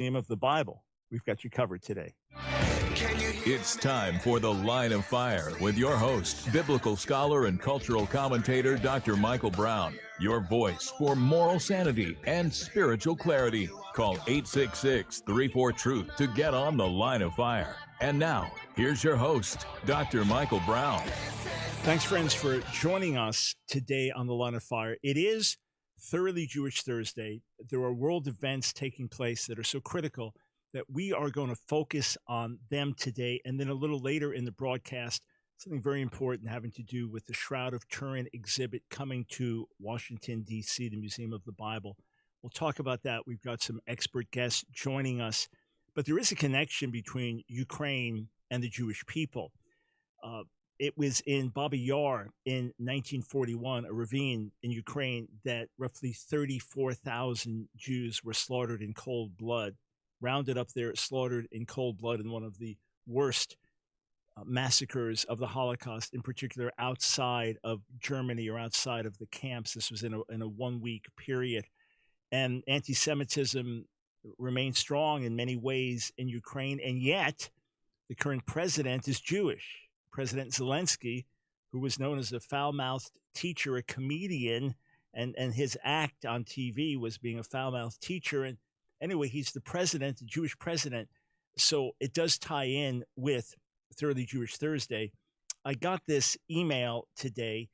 Theme of the Bible. We've got you covered today. It's time for The Line of Fire with your host, biblical scholar and cultural commentator, Dr. Michael Brown. Your voice for moral sanity and spiritual clarity. Call 866-34-TRUTH to get on The Line of Fire. And now, here's your host, Dr. Michael Brown. Thanks, friends, for joining us today on The Line of Fire. It is Thoroughly Jewish Thursday. There are world events taking place that are so critical that we are going to focus on them today. And then a little later in the broadcast, something very important having to do with the Shroud of Turin exhibit coming to Washington, D.C., the Museum of the Bible. We'll talk about that. We've got some expert guests joining us. But there is a connection between Ukraine and the Jewish people. It was in Babi Yar in 1941, a ravine in Ukraine, that roughly 34,000 Jews were slaughtered in cold blood, rounded up there, slaughtered in cold blood in one of the worst massacres of the Holocaust, in particular outside of Germany or outside of the camps. This was in a 1 week period. And anti-Semitism remains strong in many ways in Ukraine. And yet the current president is Jewish. President Zelensky, who was known as a foul-mouthed teacher, a comedian, and his act on TV was being a foul-mouthed teacher. And anyway, he's the president, the Jewish president. So it does tie in with Thoroughly Jewish Thursday. I got this email today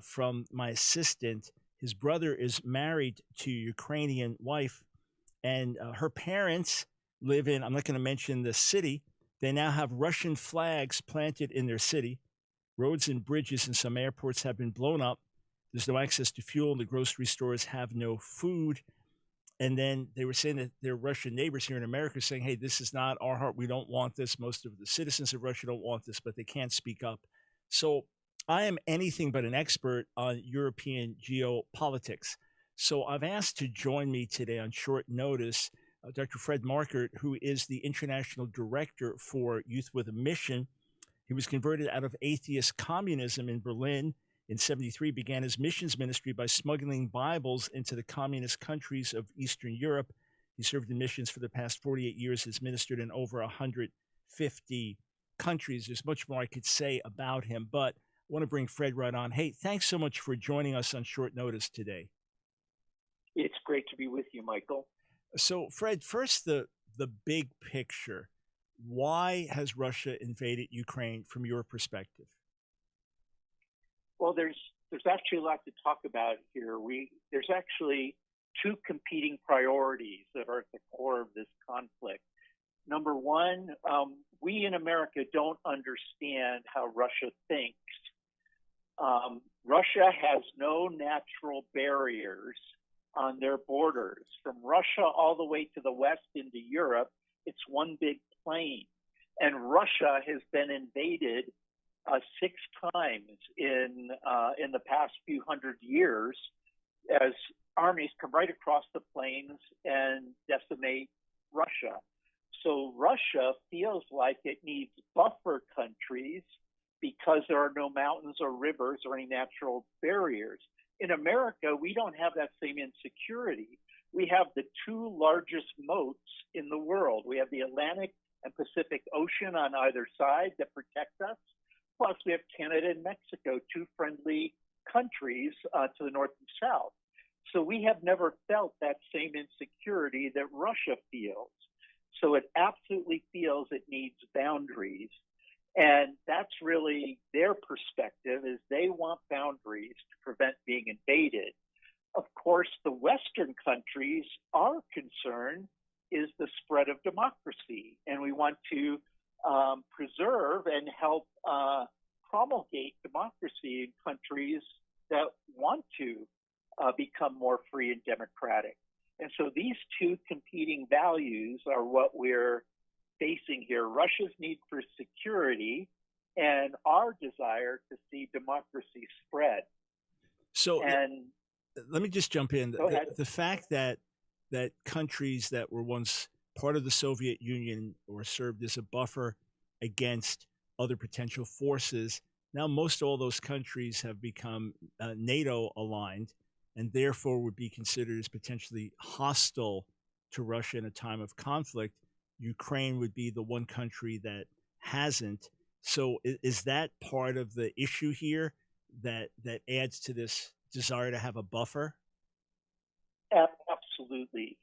from my assistant. His brother is married to a Ukrainian wife, and her parents live in, I'm not going to mention the city. They now have Russian flags planted in their city. Roads and bridges and some airports have been blown up. There's no access to fuel. The grocery stores have no food. And then they were saying that their Russian neighbors here in America are saying, hey, this is not our heart. We don't want this. Most of the citizens of Russia don't want this, but they can't speak up. So I am anything but an expert on European geopolitics. So I've asked to join me today on short notice Dr. Fred Markert, who is the International Director for Youth with a Mission. He was converted out of atheist communism in Berlin in 1973, began his missions ministry by smuggling Bibles into the communist countries of Eastern Europe. He served in missions for the past 48 years, has ministered in over 150 countries. There's much more I could say about him, but I want to bring Fred right on. Hey, thanks so much for joining us on short notice today. It's great to be with you, Michael. So, Fred, first the big picture. Why has Russia invaded Ukraine from your perspective? Well, there's actually a lot to talk about here. There's actually two competing priorities that are at the core of this conflict. Number one, we in America don't understand how Russia thinks. Russia has no natural barriers on their borders. From Russia all the way to the west into Europe, it's one big plain. And Russia has been invaded 6 times in the past few hundred years as armies come right across the plains and decimate Russia. So Russia feels like it needs buffer countries because there are no mountains or rivers or any natural barriers. In America, we don't have that same insecurity. We have the 2 largest moats in the world. We have the Atlantic and Pacific Ocean on either side that protect us. Plus, we have Canada and Mexico, 2 friendly countries to the north and south. So we have never felt that same insecurity that Russia feels. So it absolutely feels it needs boundaries. And that's really their perspective, is they want boundaries to prevent being invaded. Of course, the Western countries, our concern is the spread of democracy. And we want to preserve and help promulgate democracy in countries that want to become more free and democratic. And so these two competing values are what we're facing here: Russia's need for security and our desire to see democracy spread. So let me just jump in. The fact that countries that were once part of the Soviet Union or served as a buffer against other potential forces, now most all those countries have become NATO aligned and therefore would be considered as potentially hostile to Russia in a time of conflict. Ukraine would be the one country that hasn't. So is that part of the issue here that adds to this desire to have a buffer? Absolutely.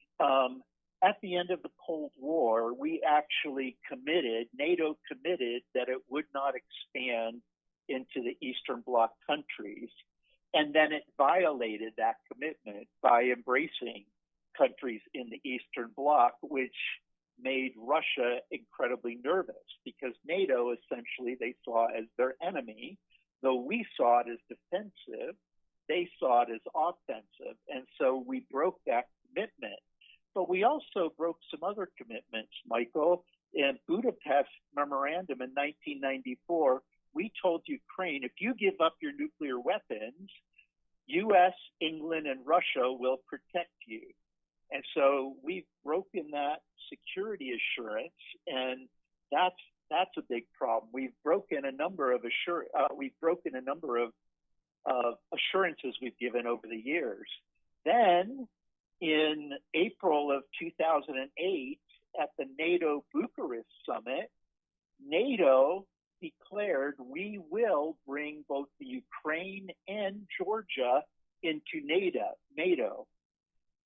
At the end of the Cold War, we actually NATO committed that it would not expand into the Eastern Bloc countries. And then it violated that commitment by embracing countries in the Eastern Bloc, which made Russia incredibly nervous because NATO essentially they saw as their enemy, though we saw it as defensive, they saw it as offensive. And so we broke that commitment. But we also broke some other commitments, Michael. In Budapest Memorandum in 1994, we told Ukraine, if you give up your nuclear weapons, U.S., England, and Russia will protect you. And so we've broken that security assurance, and that's a big problem. We've broken a number of assurances we've given over the years. Then, in April of 2008, at the NATO Bucharest summit, NATO declared we will bring both the Ukraine and Georgia into NATO.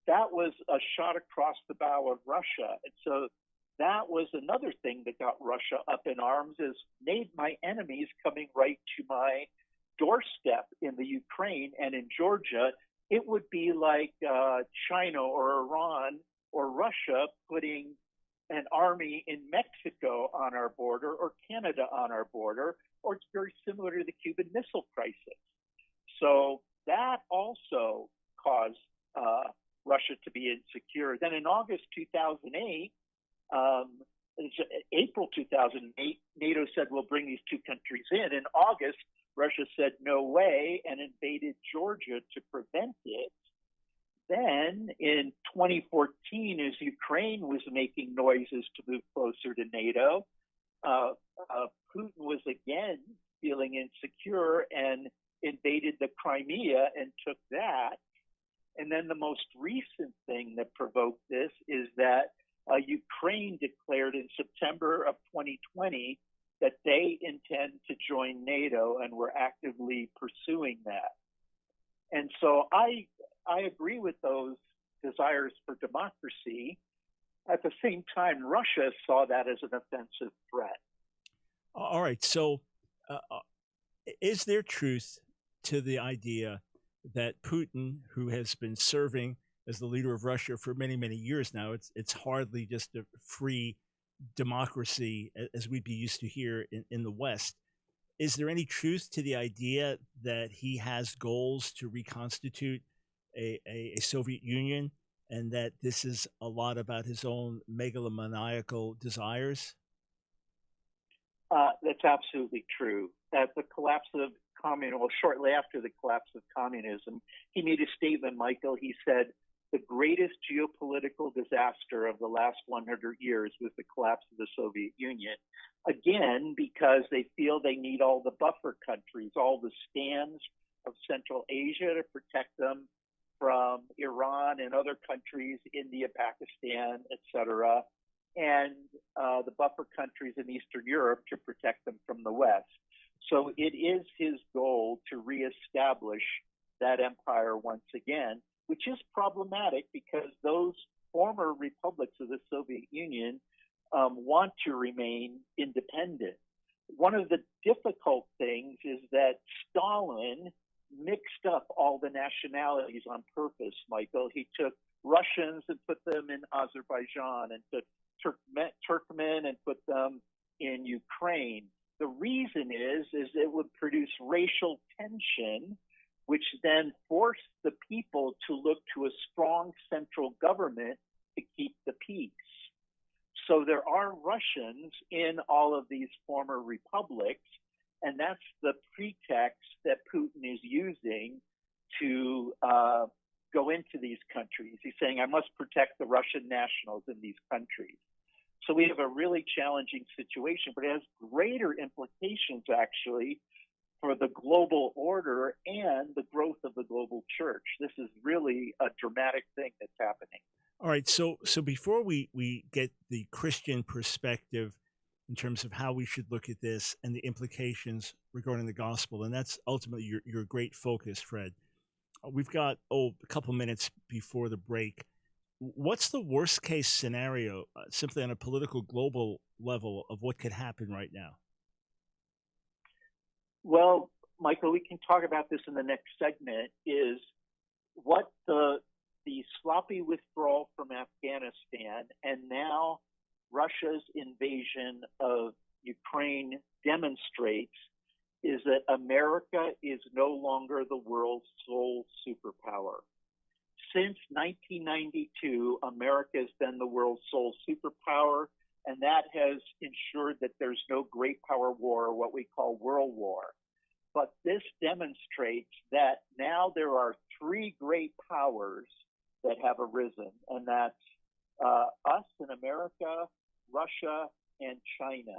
That was a shot across the bow of Russia. And so that was another thing that got Russia up in arms is my enemies coming right to my doorstep in the Ukraine and in Georgia. It would be like China or Iran or Russia putting an army in Mexico on our border or Canada on our border, or it's very similar to the Cuban Missile Crisis. So that also caused Russia to be insecure. Then in August 2008, April 2008, NATO said, we'll bring these two countries in. In August, Russia said, no way, and invaded Georgia to prevent it. Then in 2014, as Ukraine was making noises to move closer to NATO, Putin was again feeling insecure and invaded the Crimea and took that. And then the most recent thing that provoked this is that Ukraine declared in September of 2020 that they intend to join NATO, and we're actively pursuing that. And so I agree with those desires for democracy. At the same time, Russia saw that as an offensive threat. All right. So is there truth to the idea that Putin, who has been serving as the leader of Russia for many, many years now, it's hardly just a free democracy as we'd be used to here in the West. Is there any truth to the idea that he has goals to reconstitute a Soviet Union and that this is a lot about his own megalomaniacal desires? That's absolutely true. At the collapse of communism, shortly after the collapse of communism, he made a statement, Michael. He said, the greatest geopolitical disaster of the last 100 years was the collapse of the Soviet Union. Again, because they feel they need all the buffer countries, all the stands of Central Asia to protect them from Iran and other countries, India, Pakistan, etc., and the buffer countries in Eastern Europe to protect them from the West. So it is his goal to reestablish that empire once again, which is problematic because those former republics of the Soviet Union want to remain independent. One of the difficult things is that Stalin mixed up all the nationalities on purpose, Michael. He took Russians and put them in Azerbaijan and took Turkmen and put them in Ukraine. The reason is it would produce racial tension, which then forced the people to look to a strong central government to keep the peace. So there are Russians in all of these former republics, and that's the pretext that Putin is using to go into these countries. He's saying, I must protect the Russian nationals in these countries. So we have a really challenging situation, but it has greater implications, actually, for the global order and the growth of the global church. This is really a dramatic thing that's happening. All right, so before we get the Christian perspective in terms of how we should look at this and the implications regarding the gospel, and that's ultimately your great focus, Fred. We've got a couple minutes before the break. What's the worst case scenario, simply on a political global level, of what could happen right now? Well, Michael, we can talk about this in the next segment, is what the sloppy withdrawal from Afghanistan and now Russia's invasion of Ukraine demonstrates is that America is no longer the world's sole superpower. Since 1992, America has been the world's sole superpower, and that has ensured that there's no great power war, or what we call world war. But this demonstrates that now there are three great powers that have arisen, and that's us in America, Russia, and China.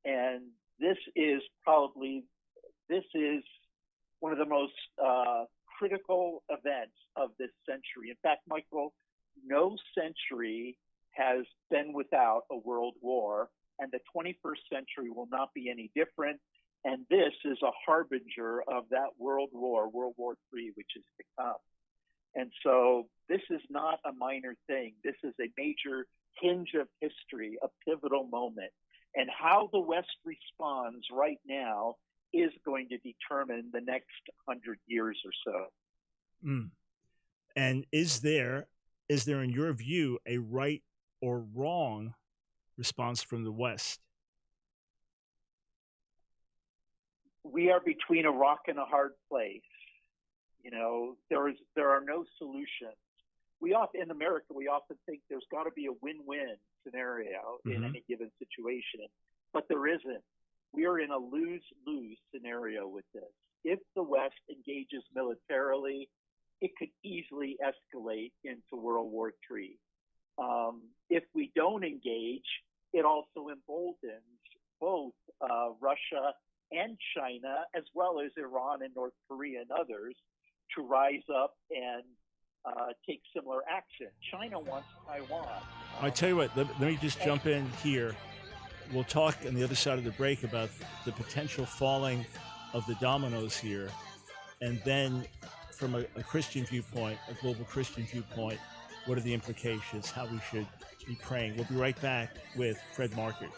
And this is one of the most critical events of this century. In fact, Michael, no century has been without a world war, and the 21st century will not be any different. And this is a harbinger of that world war, World War III, which is to come. And so this is not a minor thing. This is a major hinge of history, a pivotal moment. And how the West responds right now is going to determine the next 100 years or so. Mm. And is there, in your view, a right or wrong response from the West? We are between a rock and a hard place. You know, there are no solutions. In America, we often think there's got to be a win-win scenario in any given situation, but there isn't. We are in a lose-lose scenario with this. If the West engages militarily, it could easily escalate into World War III. If we don't engage, it also emboldens both Russia and China, as well as Iran and North Korea and others, to rise up and take similar action. China wants Taiwan. I tell you what, let me just jump in here. We'll talk on the other side of the break about the potential falling of the dominoes here. And then from a Christian viewpoint, a global Christian viewpoint, what are the implications, how we should be praying. We'll be right back with Fred Markert.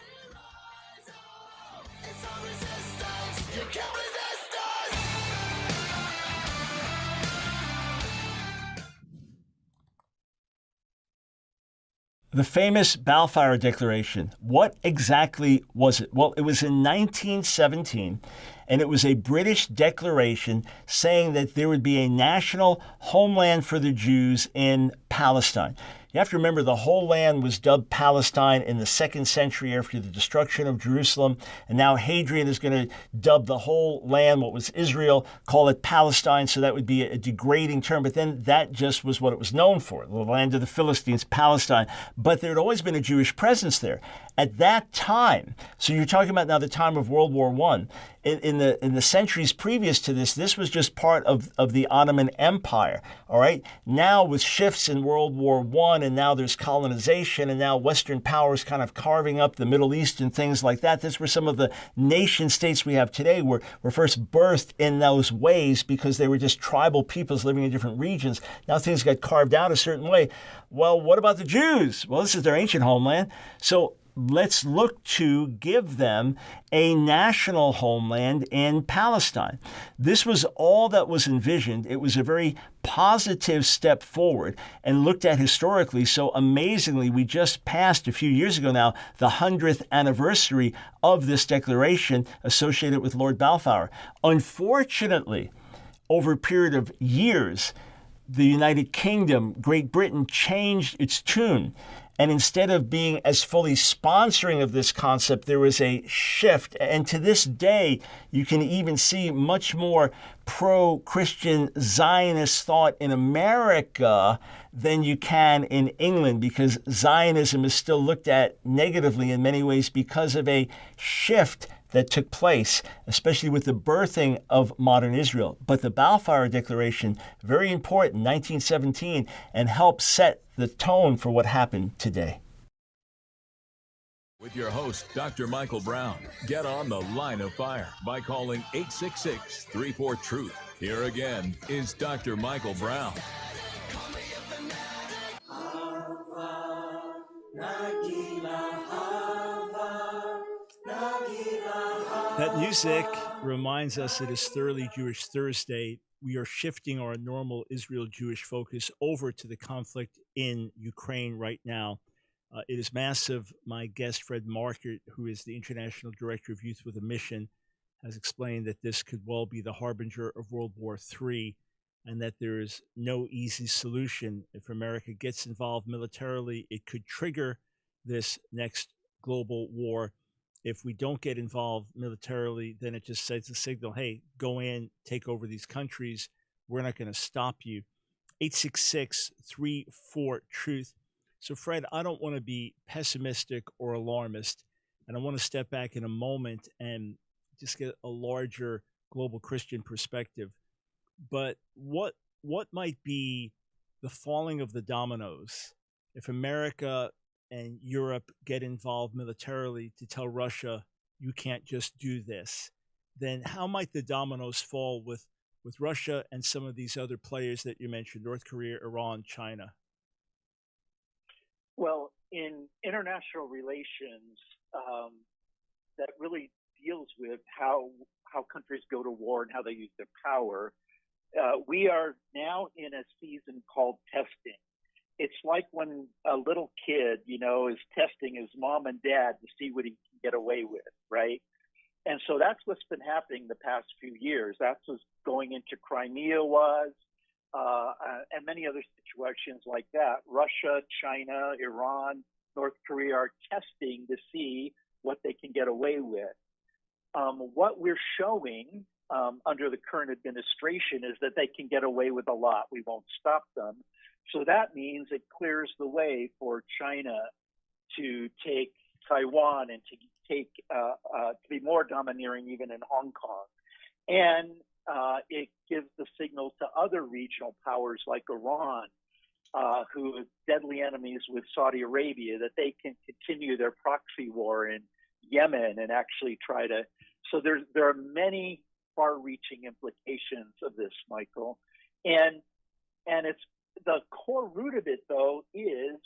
The famous Balfour Declaration, what exactly was it? Well, it was in 1917, and it was a British declaration saying that there would be a national homeland for the Jews in Palestine. You have to remember the whole land was dubbed Palestine in the 2nd century after the destruction of Jerusalem. And now Hadrian is going to dub the whole land, what was Israel, call it Palestine. So that would be a degrading term. But then that just was what it was known for, the land of the Philistines, Palestine. But there had always been a Jewish presence there. At that time, so you're talking about now the time of World War I, in the centuries previous to this was just part of the Ottoman Empire, all right? Now with shifts in World War I, and now there's colonization, and now Western powers kind of carving up the Middle East and things like that. That's where some of the nation states we have today were first birthed in those ways because they were just tribal peoples living in different regions. Now things got carved out a certain way. Well, what about the Jews? Well, this is their ancient homeland. So let's look to give them a national homeland in Palestine. This was all that was envisioned. It was a very positive step forward and looked at historically. So amazingly, we just passed a few years ago now the 100th anniversary of this declaration associated with Lord Balfour. Unfortunately, over a period of years, the United Kingdom, Great Britain, changed its tune. And instead of being as fully sponsoring of this concept, there was a shift. And to this day, you can even see much more pro-Christian Zionist thought in America than you can in England, because Zionism is still looked at negatively in many ways because of a shift that took place, especially with the birthing of modern Israel. But the Balfour Declaration, very important, 1917, and helped set the tone for what happened today. With your host, Dr. Michael Brown. Get on the line of fire by calling 866-34-TRUTH. Here again is Dr. Michael Brown. That music reminds us it is Thoroughly Jewish Thursday. We are shifting our normal Israel-Jewish focus over to the conflict in Ukraine right now. It is massive. My guest, Fred Markert, who is the International Director of Youth with a Mission, has explained that this could well be the harbinger of World War III and that there is no easy solution. If America gets involved militarily, it could trigger this next global war. If we don't get involved militarily, then it just sends a signal, hey, go in, take over these countries. We're not going to stop you. 866-34-TRUTH. So, Fred, I don't want to be pessimistic or alarmist, and I want to step back in a moment and just get a larger global Christian perspective. But what might be the falling of the dominoes if America and Europe get involved militarily to tell Russia, you can't just do this? Then how might the dominoes fall with Russia and some of these other players that you mentioned, North Korea, Iran, China? Well, in international relations, that really deals with how countries go to war and how they use their power. We are now in a season called testing. It's like when a little kid, is testing his mom and dad to see what he can get away with, right? And so that's what's been happening the past few years. That's what's going into Crimea was. And many other situations like that. Russia, China, Iran, North Korea are testing to see what they can get away with. What we're showing under the current administration is that they can get away with a lot. We won't stop them. So that means it clears the way for China to take Taiwan and to be more domineering even in Hong Kong. And it gives the signal to other regional powers like Iran, who are deadly enemies with Saudi Arabia, that they can continue their proxy war in Yemen and actually try to. So there are many far-reaching implications of this, Michael, and it's the core root of it though is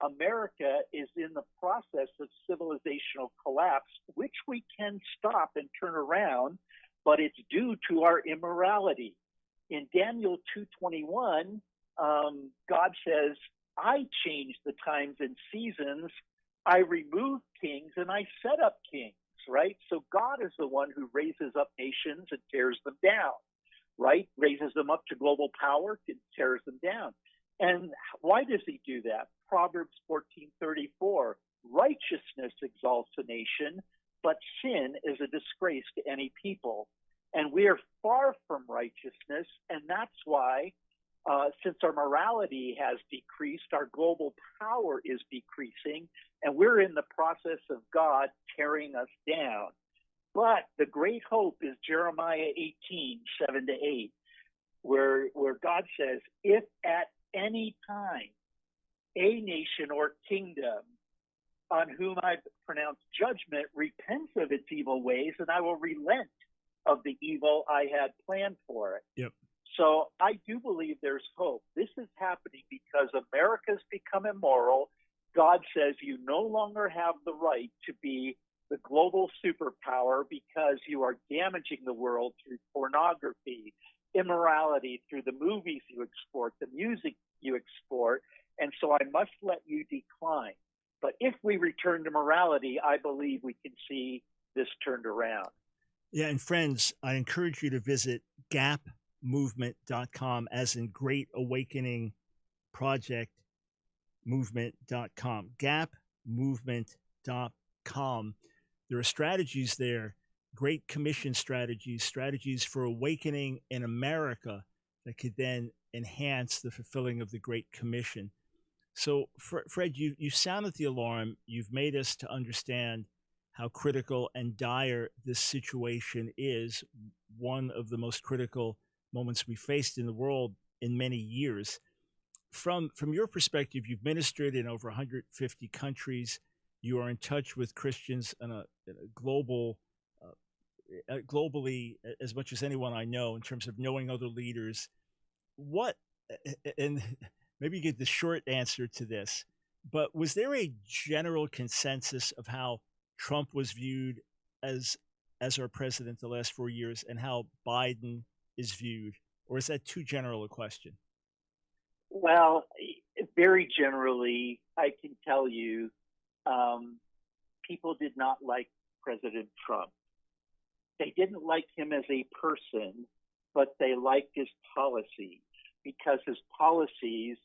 America is in the process of civilizational collapse, which we can stop and turn around. But it's due to our immorality. In Daniel 2:21, God says, I change the times and seasons. I remove kings and I set up kings, right? So God is the one who raises up nations and tears them down, right? Raises them up to global power and tears them down. And why does he do that? Proverbs 14:34, righteousness exalts a nation, but sin is a disgrace to any people. And we are far from righteousness, and that's why, since our morality has decreased, our global power is decreasing, and we're in the process of God tearing us down. But the great hope is Jeremiah 18:7-8, where God says, if at any time a nation or kingdom on whom I pronounce judgment repents of its evil ways, and I will relent of the evil I had planned for it. Yep. So I do believe there's hope. This is happening because America's become immoral. God says you no longer have the right to be the global superpower because you are damaging the world through pornography, immorality, through the movies you export, the music you export, and so I must let you decline. But if we return to morality, I believe we can see this turned around. Yeah, and friends, I encourage you to visit gapmovement.com, as in Great Awakening Project movement.com, gapmovement.com. There are strategies there, Great Commission strategies for awakening in America that could then enhance the fulfilling of the Great Commission. So, Fred, you sounded the alarm. You've made us to understand how critical and dire this situation is, one of the most critical moments we faced in the world in many years. from your perspective, you've ministered in over 150 countries. You are in touch with Christians on a globally as much as anyone I know in terms of knowing other leaders. What and maybe you get the short answer to this, but was there a general consensus of how Trump was viewed as our president the last 4 years, and how Biden is viewed, or is that too general a question? Well, very generally, I can tell you, people did not like President Trump. They didn't like him as a person, but they liked his policies because his policies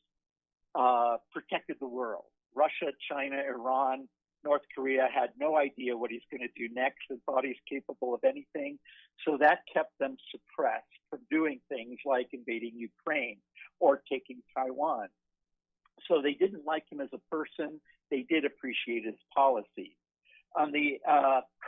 protected the world. Russia, China, Iran, North Korea had no idea what he's going to do next and thought he's capable of anything. So that kept them suppressed from doing things like invading Ukraine or taking Taiwan. So they didn't like him as a person. They did appreciate his policies. On the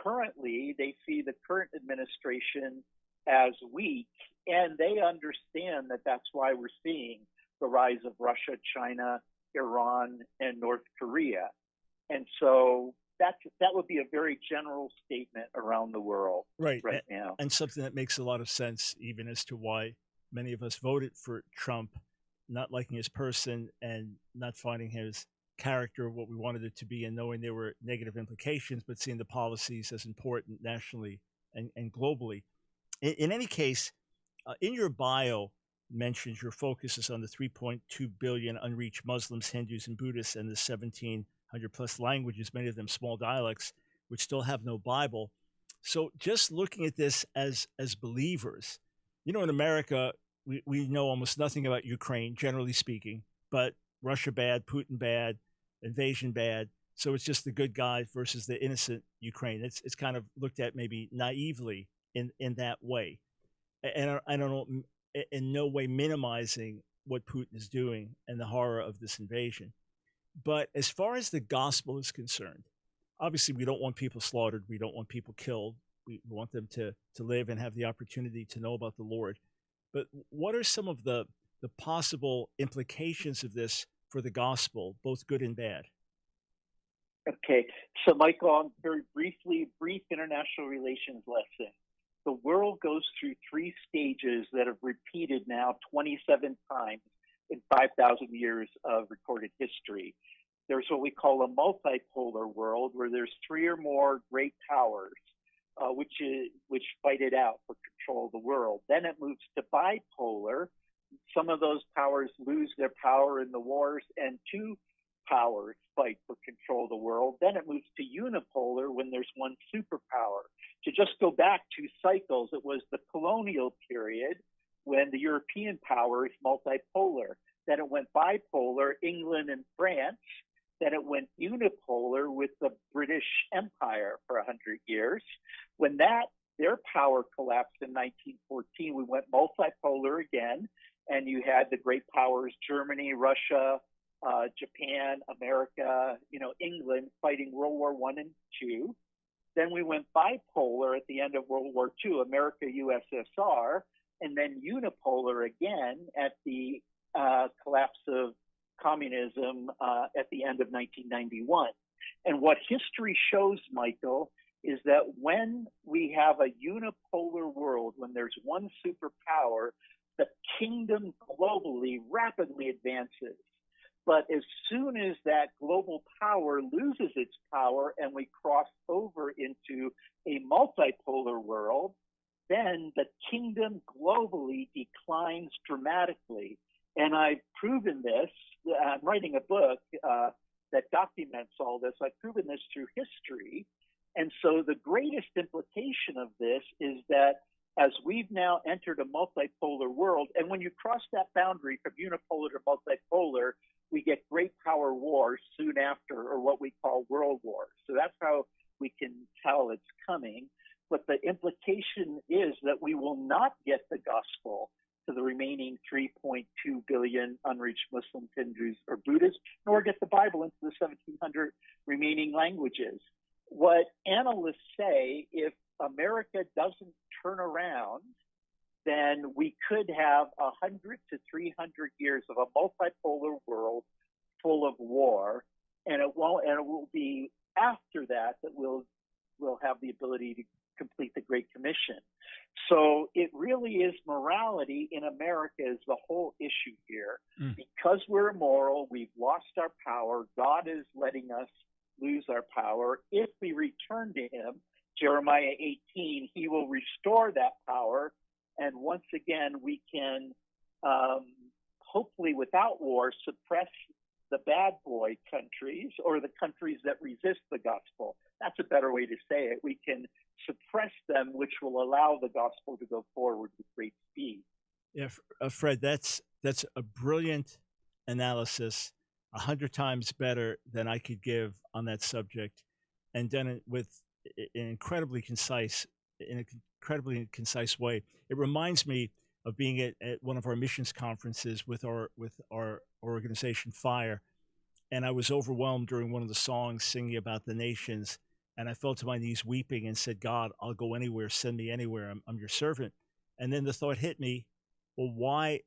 currently, they see the current administration as weak, and they understand that that's why we're seeing the rise of Russia, China, Iran, and North Korea. And so that would be a very general statement around the world right now. And something that makes a lot of sense, even as to why many of us voted for Trump, not liking his person and not finding his character what we wanted it to be, and knowing there were negative implications, but seeing the policies as important nationally and globally. In any case, in your bio mentions your focus is on the 3.2 billion unreached Muslims, Hindus, and Buddhists, and the 1,700 plus languages, many of them small dialects, which still have no Bible. So just looking at this as believers, in America, we know almost nothing about Ukraine, generally speaking, but Russia bad, Putin bad, invasion bad. So it's just the good guy versus the innocent Ukraine. It's kind of looked at maybe naively in that way. And I don't know, in no way minimizing what Putin is doing and the horror of this invasion. But as far as the gospel is concerned, obviously we don't want people slaughtered. We don't want people killed. We want them to live and have the opportunity to know about the Lord. But what are some of the possible implications of this for the gospel, both good and bad? Okay, so Michael, very brief international relations lesson. The world goes through three stages that have repeated now 27 times in 5,000 years of recorded history. There's what we call a multipolar world, where there's three or more great powers, which fight it out for control of the world. Then it moves to bipolar. Some of those powers lose their power in the wars, and two powers fight for control of the world. Then it moves to unipolar when there's one superpower. To just go back two cycles, it was the colonial period when the European powers multipolar. Then it went bipolar, England and France. Then it went unipolar with the British Empire for 100 years. When their power collapsed in 1914, we went multipolar again, and you had the great powers, Germany, Russia, Japan, America, England, fighting World War I and II. Then we went bipolar at the end of World War II, America, USSR, and then unipolar again at the collapse of communism at the end of 1991. And what history shows, Michael, is that when we have a unipolar world, when there's one superpower, the kingdom globally rapidly advances. But as soon as that global power loses its power and we cross over into a multipolar world, then the kingdom globally declines dramatically. And I've proven this. I'm writing a book that documents all this. I've proven this through history. And so the greatest implication of this is that as we've now entered a multipolar world, and when you cross that boundary from unipolar to multipolar, we get great power wars soon after, or what we call world wars. So that's how we can tell it's coming. But the implication is that we will not get the gospel to the remaining 3.2 billion unreached Muslims, Hindus, or Buddhists, nor get the Bible into the 1,700 remaining languages. What analysts say, if America doesn't turn around, then we could have 100 to 300 years of a multipolar world full of war, and it will be after that we'll have the ability to complete the Great Commission. So it really is morality in America is the whole issue here. Because we're immoral, we've lost our power. God is letting us lose our power. If we return to him, Jeremiah 18, he will restore that power. And once again, we can, hopefully without war, suppress the bad boy countries or the countries that resist the gospel. That's a better way to say it. We can suppress them, which will allow the gospel to go forward with great speed. Yeah, Fred, that's a brilliant analysis, 100 times better than I could give on that subject, and done it with in an incredibly concise way. It reminds me of being at one of our missions conferences with our organization Fire, and I was overwhelmed during one of the songs singing about the nations, and I fell to my knees weeping and said, God, I'll go anywhere, send me anywhere, I'm your servant. And then the thought hit me, well, why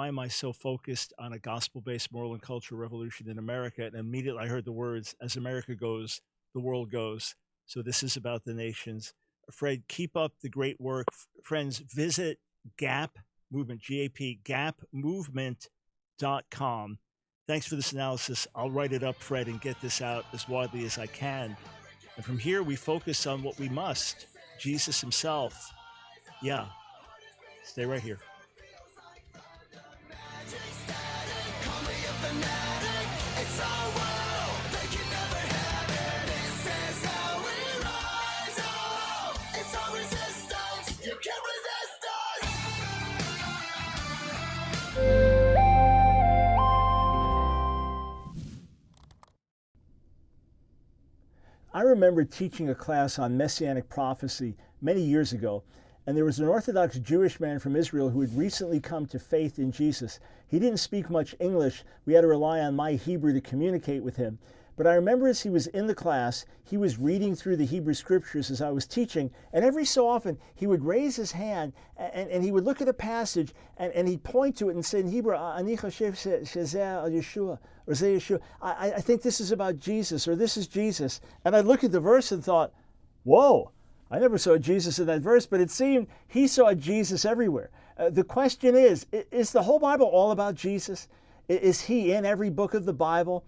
am I so focused on a gospel-based moral and cultural revolution in America? And immediately I heard the words, as America goes, the world goes. So this is about the nations. Fred, keep up the great work. Friends, visit GAP Movement, G-A-P, gapmovement.com. Thanks for this analysis. I'll write it up, Fred, and get this out as widely as I can. And from here, we focus on what we must, Jesus himself. Yeah, stay right here. I remember teaching a class on Messianic prophecy many years ago, and there was an Orthodox Jewish man from Israel who had recently come to faith in Jesus. He didn't speak much English. We had to rely on my Hebrew to communicate with him. But I remember as he was in the class, he was reading through the Hebrew scriptures as I was teaching, and every so often he would raise his hand and he would look at a passage and he'd point to it and say in Hebrew, Ani choshev shezeh Yeshua, or Zeh Yeshua. I think this is about Jesus, or this is Jesus. And I looked at the verse and thought, whoa, I never saw Jesus in that verse, but it seemed he saw Jesus everywhere. The question is the whole Bible all about Jesus? Is he in every book of the Bible?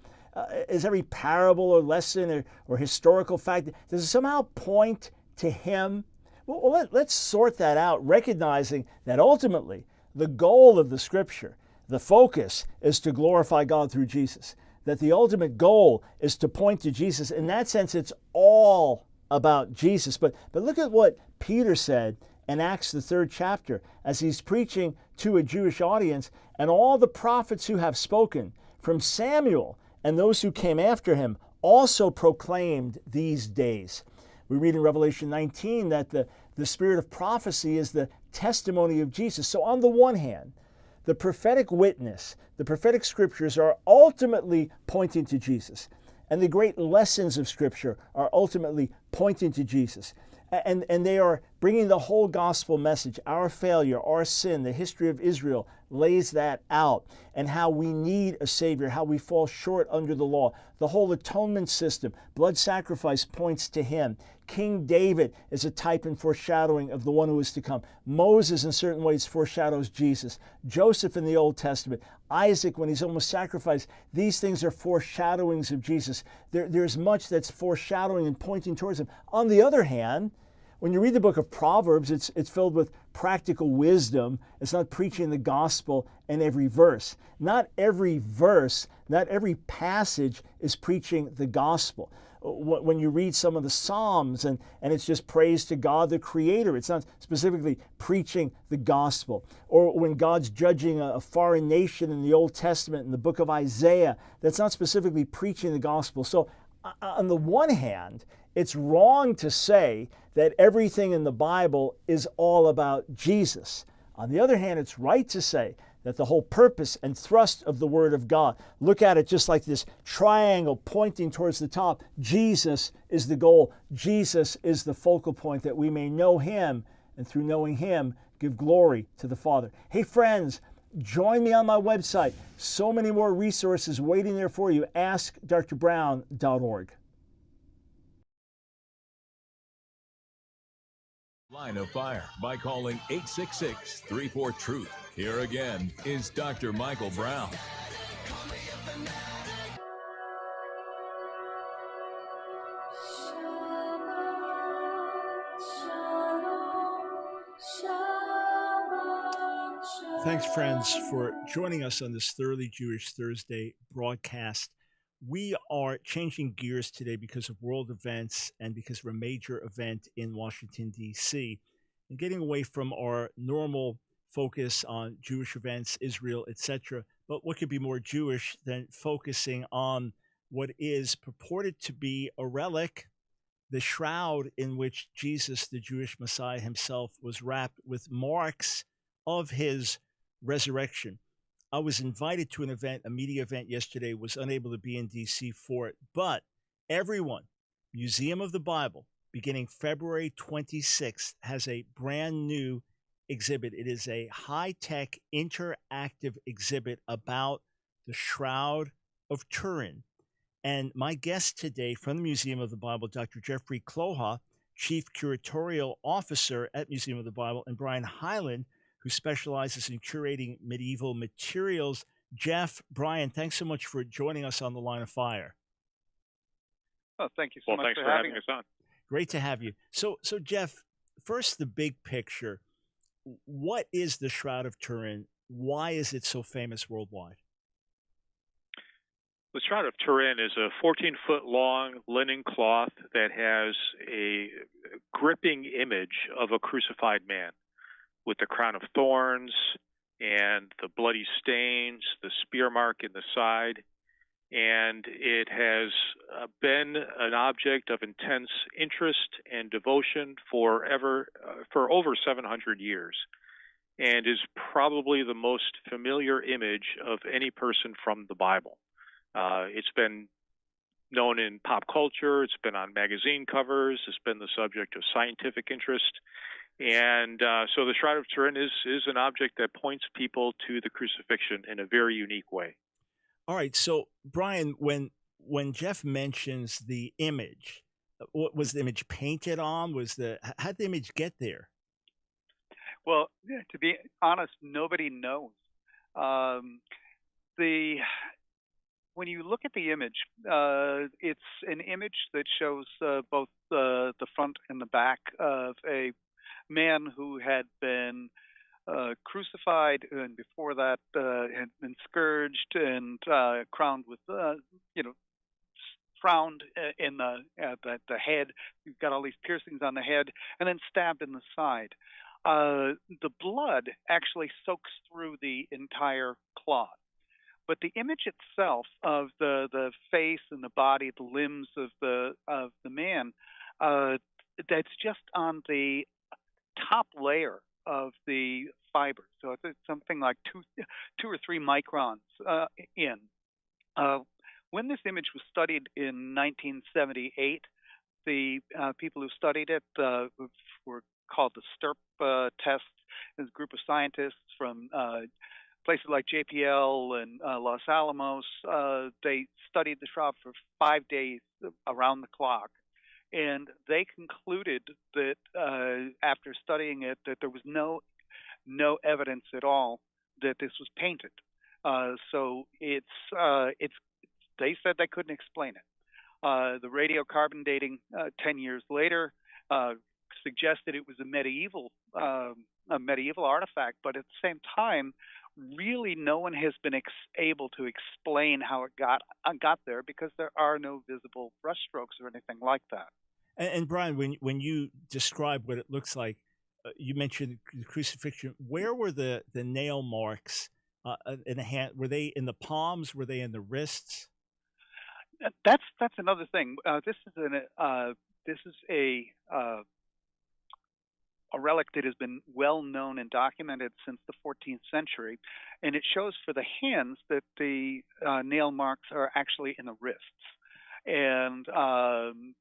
Is every parable or lesson or historical fact, does it somehow point to him? Well, let's sort that out, recognizing that ultimately the goal of the scripture, the focus, is to glorify God through Jesus. That the ultimate goal is to point to Jesus. In that sense, it's all about Jesus. But look at what Peter said in Acts, the 3rd chapter, as he's preaching to a Jewish audience, and all the prophets who have spoken, from Samuel and those who came after him, also proclaimed these days. We read in Revelation 19 that the spirit of prophecy is the testimony of Jesus. So on the one hand, the prophetic witness, the prophetic scriptures are ultimately pointing to Jesus. And the great lessons of Scripture are ultimately pointing to Jesus. And they are bringing the whole gospel message. Our failure, our sin, the history of Israel lays that out, and how we need a Savior, how we fall short under the law. The whole atonement system, blood sacrifice, points to Him. King David is a type and foreshadowing of the one who is to come. Moses, in certain ways, foreshadows Jesus. Joseph in the Old Testament. Isaac, when he's almost sacrificed. These things are foreshadowings of Jesus. There's much that's foreshadowing and pointing towards Him. On the other hand, when you read the book of Proverbs, it's filled with practical wisdom. It's not preaching the gospel in every verse. Not every verse, not every passage is preaching the gospel. When you read some of the Psalms and it's just praise to God the Creator, it's not specifically preaching the gospel. Or when God's judging a foreign nation in the Old Testament, in the book of Isaiah, that's not specifically preaching the gospel. So on the one hand, it's wrong to say that everything in the Bible is all about Jesus. On the other hand, it's right to say that the whole purpose and thrust of the Word of God, look at it just like this triangle pointing towards the top. Jesus is the goal. Jesus is the focal point, that we may know Him and through knowing Him, give glory to the Father. Hey, friends, join me on my website. So many more resources waiting there for you. AskDrBrown.org. Line of Fire by calling 866-34-TRUTH. Here again is Dr. Michael Brown. Thanks, friends, for joining us on this Thoroughly Jewish Thursday broadcast. We are changing gears today because of world events and because of a major event in Washington, D.C., and getting away from our normal focus on Jewish events, Israel, etc. But what could be more Jewish than focusing on what is purported to be a relic, the shroud in which Jesus, the Jewish Messiah himself, was wrapped with marks of his resurrection. I was invited to an event, a media event yesterday, was unable to be in DC for it, but everyone, Museum of the Bible, beginning February 26th, has a brand new exhibit. It is a high-tech interactive exhibit about the Shroud of Turin. And my guest today from the Museum of the Bible, Dr. Jeffrey Kloha, Chief Curatorial Officer at Museum of the Bible, and Brian Hyland, who specializes in curating medieval materials. Jeff, Brian, thanks so much for joining us on the Line of Fire. Oh, thank you so much thanks for having us on. Great to have you. So Jeff, first the big picture. What is the Shroud of Turin? Why is it so famous worldwide? The Shroud of Turin is a 14-foot long linen cloth that has a gripping image of a crucified man, with the crown of thorns and the bloody stains, the spear mark in the side. And it has been an object of intense interest and devotion for over 700 years, and is probably the most familiar image of any person from the Bible. It's been known in pop culture, it's been on magazine covers, it's been the subject of scientific interest. And so the Shroud of Turin is an object that points people to the crucifixion in a very unique way. All right. So, Brian, when Jeff mentions the image, what was the image painted on? How did the image get there? Well, to be honest, nobody knows. When you look at the image, it's an image that shows both the front and the back of a man who had been crucified, and before that had been scourged and crowned with, frowned in the head. You've got all these piercings on the head, and then stabbed in the side. The blood actually soaks through the entire cloth. But the image itself of the face and the body, the limbs of the man, that's just on the top layer of the fiber. So it's something like two or three microns in. When this image was studied in 1978, the people who studied it were called the STIRP test. There's a group of scientists from places like JPL and Los Alamos. They studied the shroud for 5 days around the clock. And they concluded that after studying it, that there was no evidence at all that this was painted. So they said they couldn't explain it. The radiocarbon dating 10 years later suggested it was a medieval artifact, but at the same time, really no one has been able to explain how it got there, because there are no visible brushstrokes or anything like that. And Brian, when you describe what it looks like, you mentioned the crucifixion. Where were the nail marks in the hand? Were they in the palms? Were they in the wrists? That's another thing. This is a relic that has been well known and documented since the 14th century, and it shows for the hands that the nail marks are actually in the wrists. And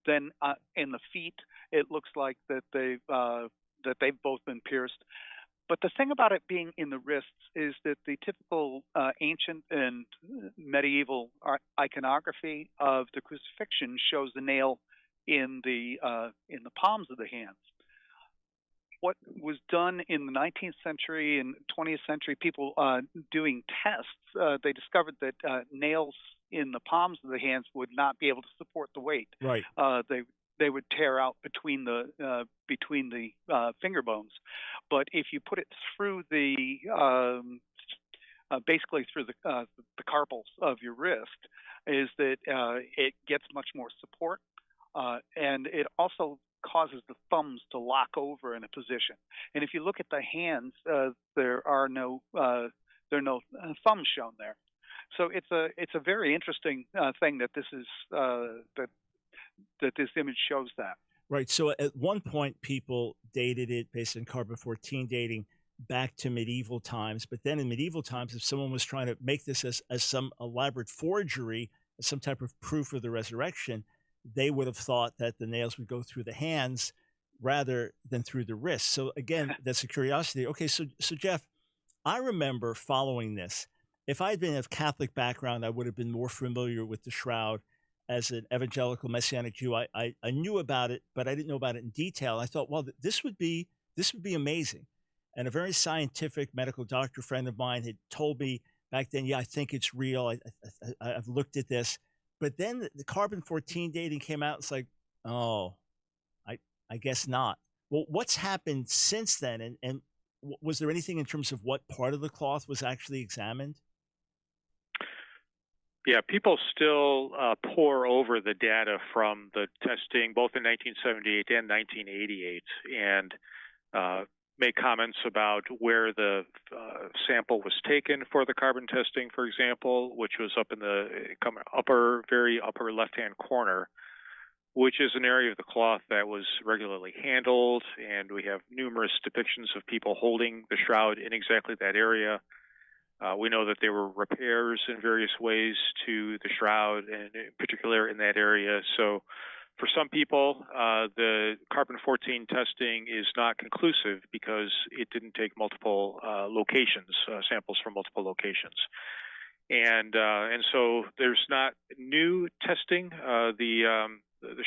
then in the feet, it looks like that that they've both been pierced. But the thing about it being in the wrists is that the typical ancient and medieval iconography of the crucifixion shows the nail in the palms of the hands. What was done in the 19th century and 20th century, people doing tests, they discovered that nails in the palms of the hands would not be able to support the weight. Right. They would tear out between the finger bones. But if you put it through basically through the carpals of your wrist, is that it gets much more support, and it also causes the thumbs to lock over in a position. And if you look at the hands, there are no thumbs shown there. So it's a very interesting thing that this is that this image shows that. Right. So at one point, people dated it based on carbon-14 dating back to medieval times. But then in medieval times, if someone was trying to make this as some elaborate forgery, as some type of proof of the resurrection, they would have thought that the nails would go through the hands rather than through the wrists. So again, that's a curiosity. Okay, so Jeff, I remember following this. If I had been of Catholic background, I would have been more familiar with the shroud. As an evangelical Messianic Jew, I knew about it, but I didn't know about it in detail. I thought, well, this would be amazing. And a very scientific medical doctor friend of mine had told me back then, yeah, I think it's real. I've looked at this. But then the carbon-14 dating came out. It's like, oh, I guess not. Well, what's happened since then? And was there anything in terms of what part of the cloth was actually examined? Yeah, people still pore over the data from the testing, both in 1978 and 1988, and make comments about where the sample was taken for the carbon testing, for example, which was up in the very upper left-hand corner, which is an area of the cloth that was regularly handled, and we have numerous depictions of people holding the shroud in exactly that area. We know that there were repairs in various ways to the shroud, and in particular in that area. So for some people, the carbon-14 testing is not conclusive because it didn't take multiple locations, samples from multiple locations. And so there's not new testing. The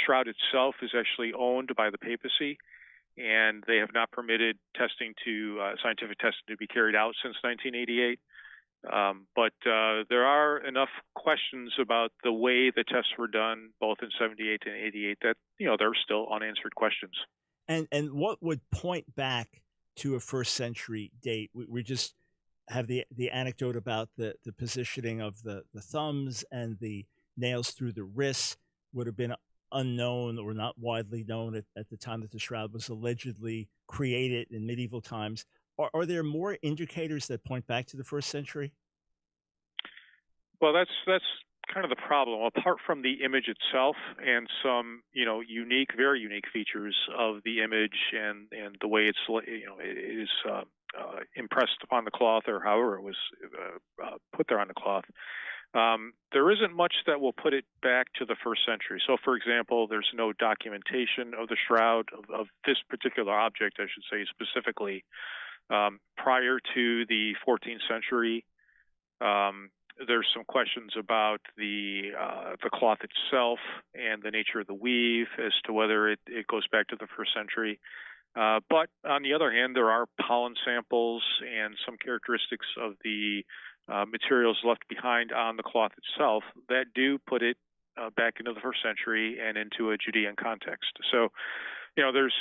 shroud itself is actually owned by the papacy, and they have not permitted scientific testing to be carried out since 1988. But there are enough questions about the way the tests were done, both in 78 and 88, that there are still unanswered questions. And what would point back to a first century date? We just have the anecdote about the positioning of the thumbs and the nails through the wrists would have been unknown or not widely known at the time that the shroud was allegedly created in medieval times. Are there more indicators that point back to the first century? Well, that's kind of the problem. Apart from the image itself and some very unique features of the image and the way it is impressed upon the cloth, or however it was put there on the cloth, there isn't much that will put it back to the first century. So, for example, there's no documentation of the shroud of this particular object, I should say specifically. Prior to the 14th century, there's some questions about the cloth itself and the nature of the weave as to whether it goes back to the first century. But on the other hand, there are pollen samples and some characteristics of the materials left behind on the cloth itself that do put it back into the first century and into a Judean context. So, there's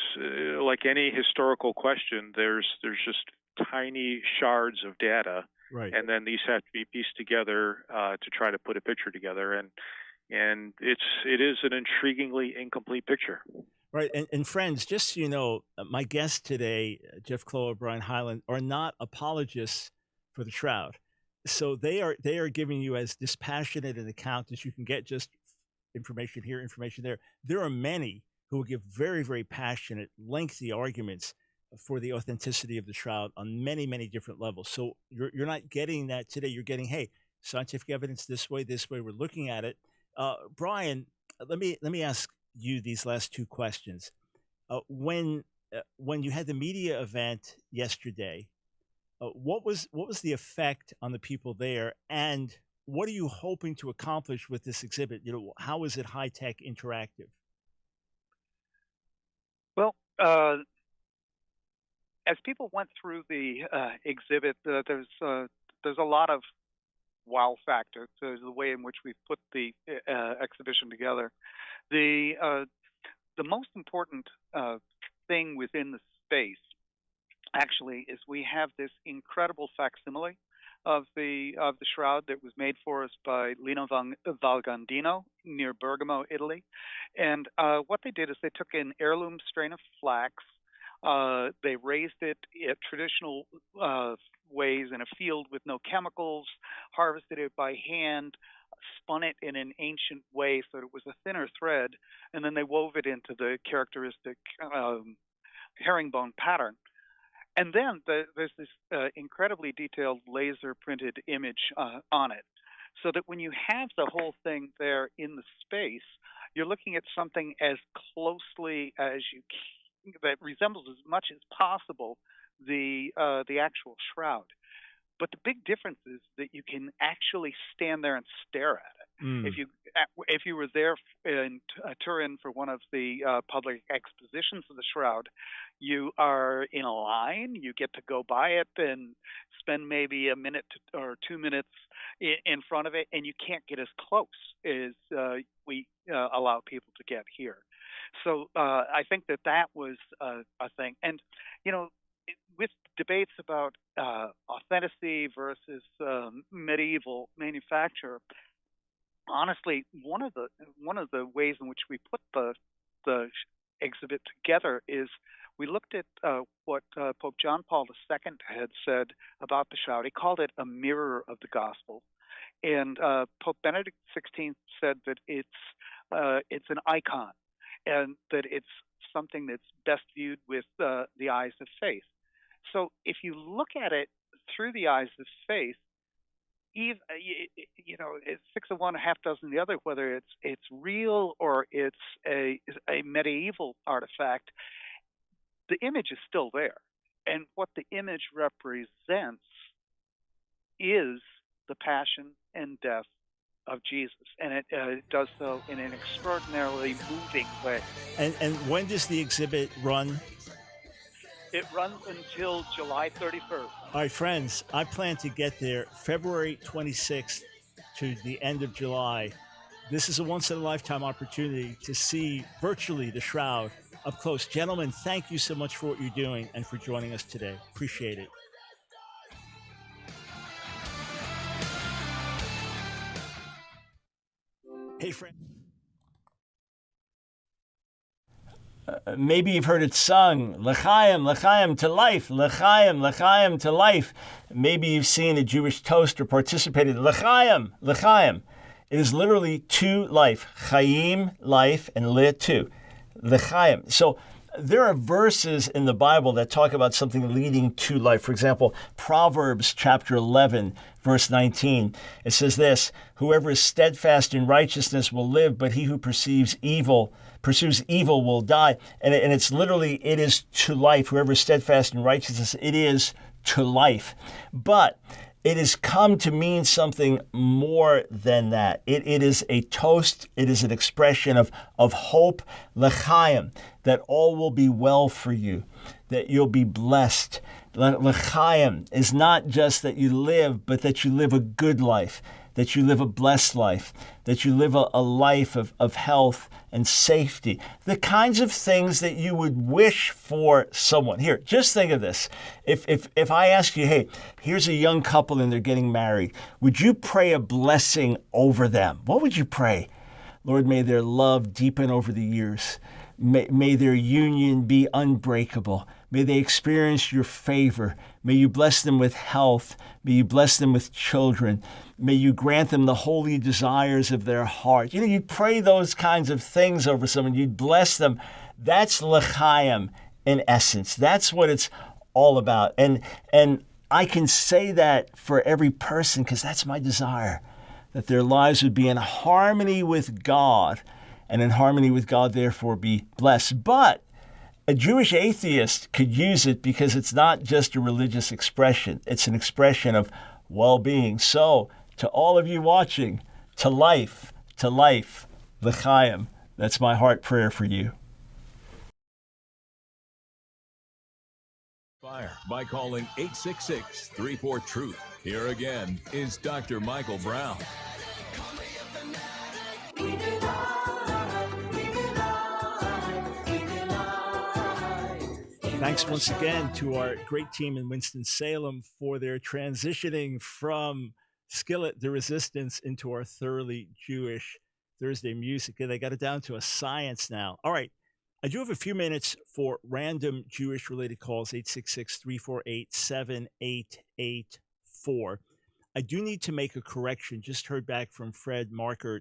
like any historical question, there's just tiny shards of data, right? And then these have to be pieced together to try to put a picture together, and it is an intriguingly incomplete picture. Right, and friends, just so you know, my guests today, Jeff Clough, Brian Hyland, are not apologists for the shroud. So they are giving you as dispassionate an account as you can get, just information here, information there. There are many who will give very, very passionate, lengthy arguments for the authenticity of the shroud on many, many different levels. So you're not getting that today. You're getting, hey, scientific evidence this way, we're looking at it. Brian, let me ask you these last two questions. When when you had the media event yesterday, what was the effect on the people there, and what are you hoping to accomplish with this exhibit? How is it high tech interactive? Well, as people went through the exhibit, there's a lot of wow factor to the way in which we put the exhibition together. The most important thing within the space actually is we have this incredible facsimile of the shroud that was made for us by Lino Valgandino near Bergamo, Italy. And what they did is they took an heirloom strain of flax. They raised it at traditional ways in a field with no chemicals, harvested it by hand, spun it in an ancient way so that it was a thinner thread, and then they wove it into the characteristic herringbone pattern. And then there's this incredibly detailed laser printed image on it, so that when you have the whole thing there in the space, you're looking at something as closely as you can, that resembles as much as possible the actual shroud. But the big difference is that you can actually stand there and stare at it. If you were there in Turin for one of the public expositions of the shroud, you are in a line. You get to go by it and spend maybe a minute or 2 minutes in front of it, and you can't get as close as we allow people to get here. So I think that was a thing. And, with debates about authenticity versus medieval manufacture, honestly, one of the ways in which we put the exhibit together is we looked at what Pope John Paul II had said about the shroud. He called it a mirror of the gospel, and Pope Benedict XVI said that it's an icon, and that it's something that's best viewed with the eyes of faith. So if you look at it through the eyes of faith, it's 6 of one, a half dozen of the other, whether it's real or it's a medieval artifact, the image is still there. And what the image represents is the passion and death of Jesus. And it does so in an extraordinarily moving way. And when does the exhibit run? It runs until July 31st. All right, friends, I plan to get there February 26th to the end of July. This is a once-in-a-lifetime opportunity to see virtually the shroud up close. Gentlemen, thank you so much for what you're doing and for joining us today. Appreciate it. Hey, friend. Maybe you've heard it sung, L'chaim, L'chaim to life, L'chaim, L'chaim to life. Maybe you've seen a Jewish toast or participated, L'chaim, L'chaim. It is literally to life, Chaim, life, and Le, to, L'chaim. So there are verses in the Bible that talk about something leading to life. For example, Proverbs chapter 11, verse 19. It says this, whoever is steadfast in righteousness will live, but he who pursues evil will die. And it's literally, it is to life. Whoever is steadfast in righteousness, it is to life. But it has come to mean something more than that. It is a toast. It is an expression of hope, l'chaim, that all will be well for you, that you'll be blessed. L'chaim is not just that you live, but that you live a good life, that you live a blessed life, that you live a life of health and safety, the kinds of things that you would wish for someone. Here, just think of this. If I ask you, hey, here's a young couple and they're getting married, would you pray a blessing over them? What would you pray? Lord, may their love deepen over the years. May their union be unbreakable. May they experience your favor. May you bless them with health. May you bless them with children. May you grant them the holy desires of their heart. You'd pray those kinds of things over someone. You'd bless them. That's l'chaim in essence. That's what it's all about. And I can say that for every person because that's my desire, that their lives would be in harmony with God, and in harmony with God, therefore, be blessed. But A Jewish atheist could use it because it's not just a religious expression. It's an expression of well-being. So, to all of you watching, to life, l'chaim. That's my heart prayer for you. Fire by calling 866-34-TRUTH. Here again is Dr. Michael Brown. Thanks once again to our great team in Winston-Salem for their transitioning from Skillet the Resistance into our thoroughly Jewish Thursday music. They got it down to a science now. All right. I do have a few minutes for random Jewish-related calls, 866-348-7884. I do need to make a correction. Just heard back from Fred Markert.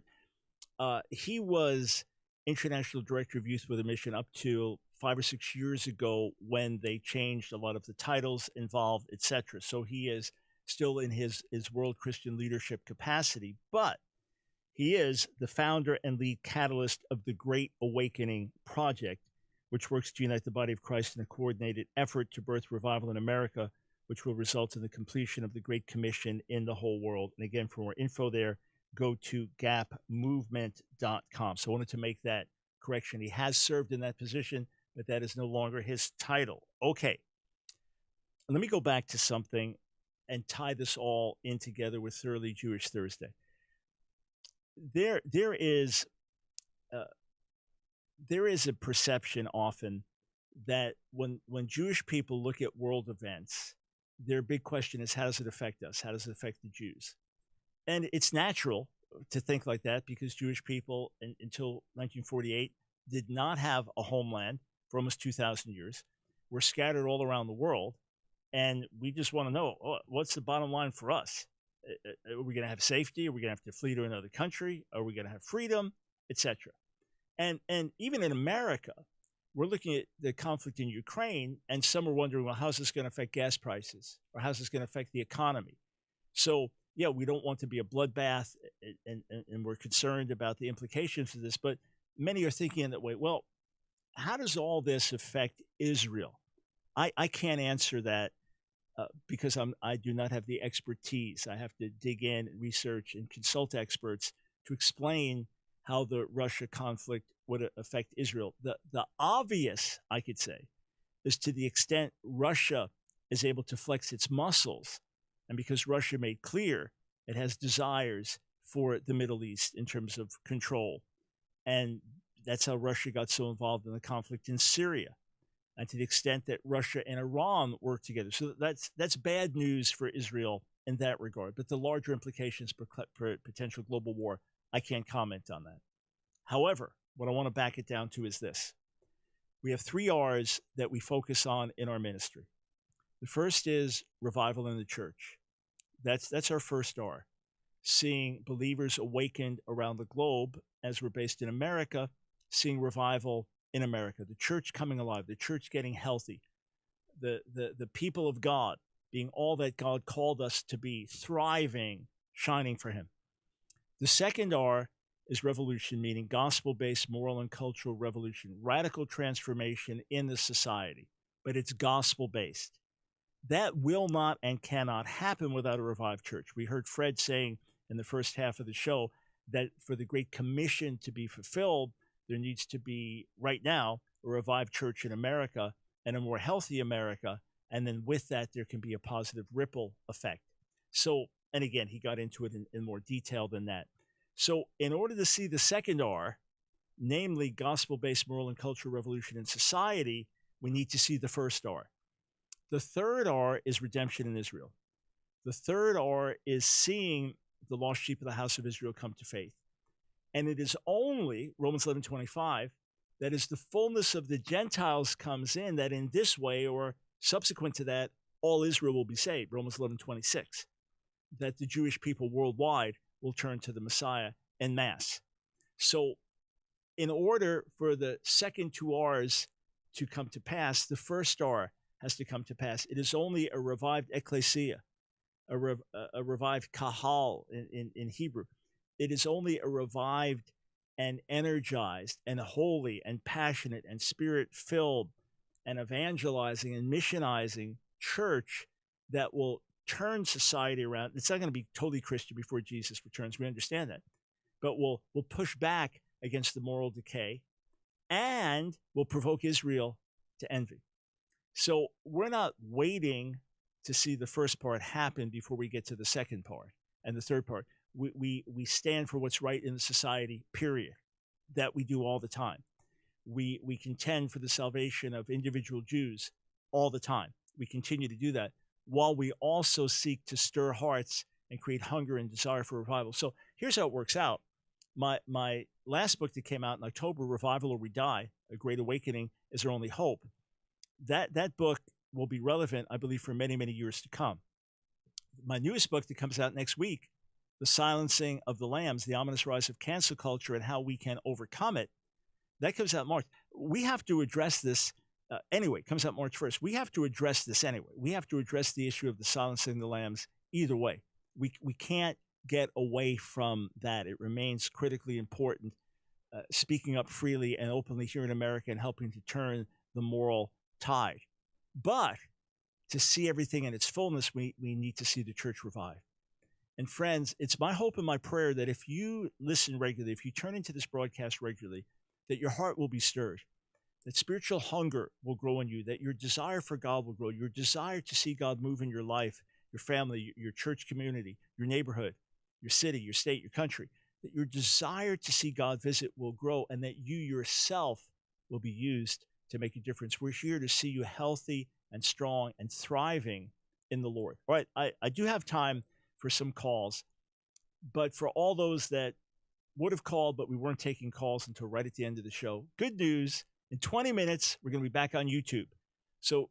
He was International Director of Youth with a Mission up to 5 or 6 years ago when they changed a lot of the titles involved, etc. So he is still in his World Christian Leadership capacity, but he is the founder and lead catalyst of the Great Awakening Project, which works to unite the body of Christ in a coordinated effort to birth revival in America, which will result in the completion of the Great Commission in the whole world. And again, for more info there, go to gapmovement.com. So I wanted to make that correction. He has served in that position, but that is no longer his title. Okay. Let me go back to something and tie this all in together with Thoroughly Jewish Thursday. There is a perception often that when Jewish people look at world events, their big question is, how does it affect us? How does it affect the Jews? And it's natural to think like that because Jewish people until 1948 did not have a homeland for almost 2,000 years. We're scattered all around the world, and we just want to know, what's the bottom line for us? Are we going to have safety? Are we going to have to flee to another country? Are we going to have freedom, etc.? And even in America, we're looking at the conflict in Ukraine, and some are wondering, well, how's this going to affect gas prices? Or how's this going to affect the economy? So, yeah, we don't want to be a bloodbath, and we're concerned about the implications of this, but many are thinking in that way, well, how does all this affect Israel? I can't answer that because I do not have the expertise. I have to dig in, research, and consult experts to explain how the Russia conflict would affect Israel. The obvious, I could say, is to the extent Russia is able to flex its muscles, and because Russia made clear it has desires for the Middle East in terms of control. And that's how Russia got so involved in the conflict in Syria. And to the extent that Russia and Iran work together. So that's bad news for Israel in that regard. But the larger implications for potential global war, I can't comment on that. However, what I want to back it down to is this. We have 3 R's that we focus on in our ministry. The first is revival in the church. That's our first R. Seeing believers awakened around the globe, as we're based in America, seeing revival in America, the church coming alive, the church getting healthy, the people of God being all that God called us to be, thriving, shining for him. The second R is revolution, meaning gospel-based moral and cultural revolution, radical transformation in the society, but it's gospel-based. That will not and cannot happen without a revived church. We heard Fred saying in the first half of the show that for the Great Commission to be fulfilled, there needs to be, right now, a revived church in America and a more healthy America. And then with that, there can be a positive ripple effect. So, and again, he got into it in more detail than that. So in order to see the second R, namely gospel-based moral and cultural revolution in society, we need to see the first R. The third R is redemption in Israel. The third R is seeing the lost sheep of the house of Israel come to faith. And it is only, Romans 11:25, that as the fullness of the Gentiles comes in, that in this way or subsequent to that, all Israel will be saved, Romans 11:26, that the Jewish people worldwide will turn to the Messiah en masse. So in order for the second 2 R's to come to pass, the first R has to come to pass. It is only a revived ecclesia, a revived kahal in Hebrew. It is only a revived and energized and holy and passionate and spirit-filled and evangelizing and missionizing church that will turn society around. It's not going to be totally Christian before Jesus returns. We understand that. But we'll push back against the moral decay, and will provoke Israel to envy. So we're not waiting to see the first part happen before we get to the second part and the third part. We stand for what's right in the society, period. That we do all the time. We contend for the salvation of individual Jews all the time. We continue to do that while we also seek to stir hearts and create hunger and desire for revival. So here's how it works out. My last book that came out in October, Revival or We Die, A Great Awakening is Our Only Hope. That book will be relevant, I believe, for many, many years to come. My newest book that comes out next week, The Silencing of the Lambs, The Ominous Rise of Cancel Culture and How We Can Overcome It, that comes out in March. We have to address this anyway. It comes out March 1st. We have to address this anyway. We have to address the issue of the silencing of the lambs either way. We can't get away from that. It remains critically important, speaking up freely and openly here in America and helping to turn the moral tide. But to see everything in its fullness, we need to see the church revive. And friends, it's my hope and my prayer that if you listen regularly, if you turn into this broadcast regularly, that your heart will be stirred, that spiritual hunger will grow in you, that your desire for God will grow, your desire to see God move in your life, your family, your church community, your neighborhood, your city, your state, your country, that your desire to see God visit will grow, and that you yourself will be used to make a difference. We're here to see you healthy and strong and thriving in the Lord. All right, I do have time for some calls, but for all those that would have called, but we weren't taking calls until right at the end of the show, good news, in 20 minutes, we're going to be back on YouTube. So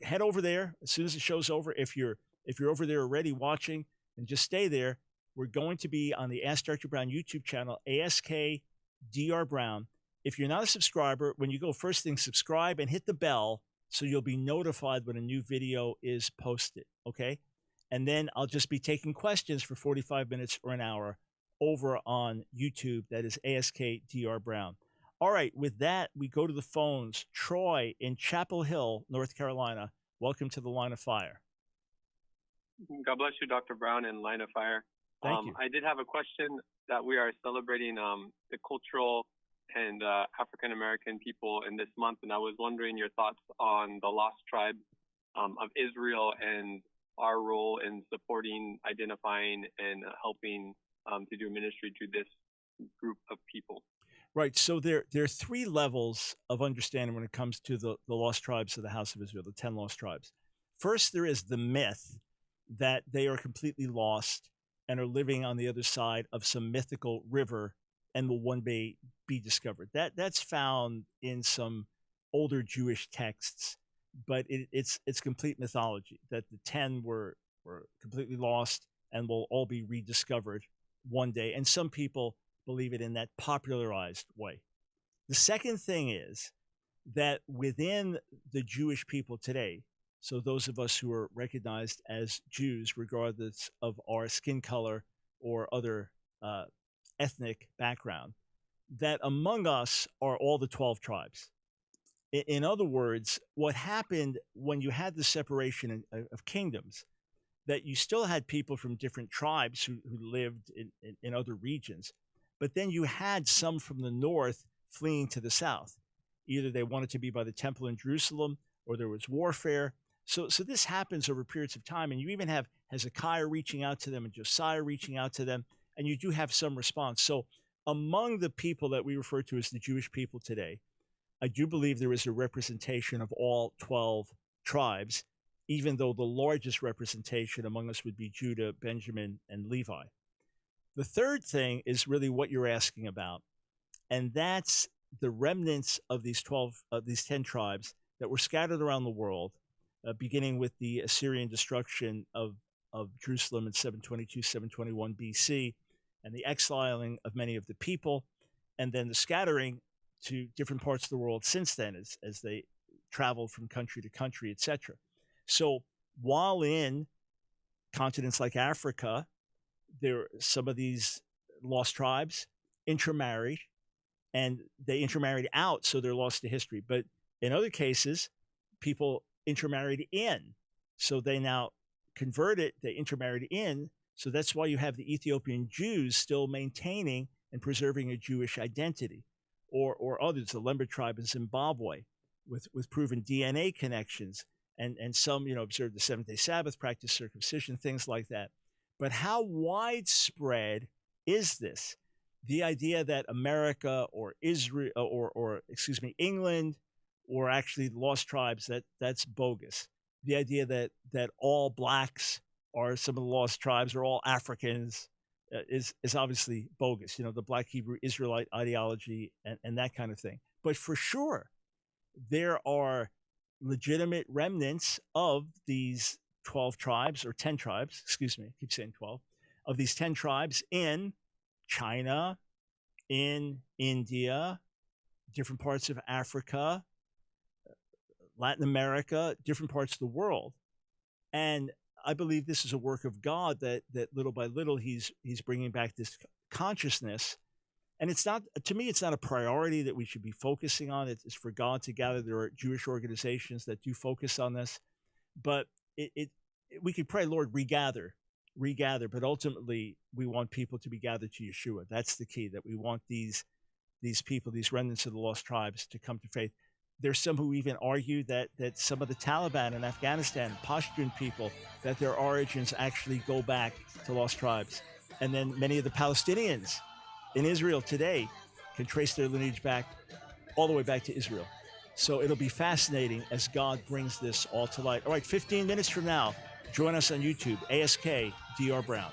head over there as soon as the show's over. If you're over there already watching, and just stay there. We're going to be on the Ask Dr. Brown YouTube channel, ASK Brown. If you're not a subscriber, when you go, first thing, subscribe and hit the bell so you'll be notified when a new video is posted, okay? And then I'll just be taking questions for 45 minutes or an hour over on YouTube. That is ASK Brown. All right, with that, we go to the phones. Troy in Chapel Hill, North Carolina. Welcome to the Line of Fire. God bless you, Dr. Brown and Line of Fire. Thank you. I did have a question that we are celebrating the cultural and African American people in this month, and I was wondering your thoughts on the lost tribe of Israel and our role in supporting, identifying, and helping to do ministry to this group of people. Right. So there are three levels of understanding when it comes to the lost tribes of the house of Israel, the 10 lost tribes. First, there is the myth that they are completely lost and are living on the other side of some mythical river and will one day be discovered. That's found in some older Jewish texts, but it's complete mythology that the 10 were completely lost and will all be rediscovered one day. And some people believe it in that popularized way. The second thing is that within the Jewish people today, so those of us who are recognized as Jews, regardless of our skin color or other ethnic background, that among us are all the 12 tribes. In other words, what happened when you had the separation of kingdoms, that you still had people from different tribes who lived in other regions, but then you had some from the north fleeing to the south. Either they wanted to be by the temple in Jerusalem, or there was warfare. So this happens over periods of time, and you even have Hezekiah reaching out to them and Josiah reaching out to them, and you do have some response. So among the people that we refer to as the Jewish people today, I do believe there is a representation of all 12 tribes, even though the largest representation among us would be Judah, Benjamin, and Levi. The third thing is really what you're asking about, and that's the remnants of these 10 tribes that were scattered around the world, beginning with the Assyrian destruction of Jerusalem in 722, 721 BC, and the exiling of many of the people, and then the scattering to different parts of the world since then as they traveled from country to country, etc. So while in continents like Africa, some of these lost tribes intermarried, and they intermarried out, so they're lost to history. But In other cases, people intermarried in. So they now converted, they intermarried in. So that's why you have the Ethiopian Jews still maintaining and preserving a Jewish identity, or others, the Lemba tribe in Zimbabwe, with proven DNA connections, and some, observe the Seventh-day Sabbath, practice circumcision, things like that. But how widespread is this? The idea that America or Israel or excuse me, England, or actually the lost tribes, that's bogus. The idea that all blacks are some of the lost tribes, or all Africans, is obviously bogus. The Black Hebrew Israelite ideology and that kind of thing. But for sure, there are legitimate remnants of these 12 tribes, or 10 tribes, excuse me, I keep saying 12, of these 10 tribes in China, in India, different parts of Africa, Latin America, different parts of the world. And I believe this is a work of God that little by little he's bringing back this consciousness. And it's not, to me, it's not a priority that we should be focusing on. It's for God to gather. There are Jewish organizations that do focus on this, but we could pray, Lord, regather. But ultimately, we want people to be gathered to Yeshua. That's the key. That we want these people, these remnants of the lost tribes, to come to faith. There's some who even argue that some of the Taliban in Afghanistan, Pashtun people, that their origins actually go back to lost tribes. And then many of the Palestinians in Israel today can trace their lineage back all the way back to Israel. So it'll be fascinating as God brings this all to light. All right, 15 minutes from now, join us on YouTube, ASK Dr. Brown.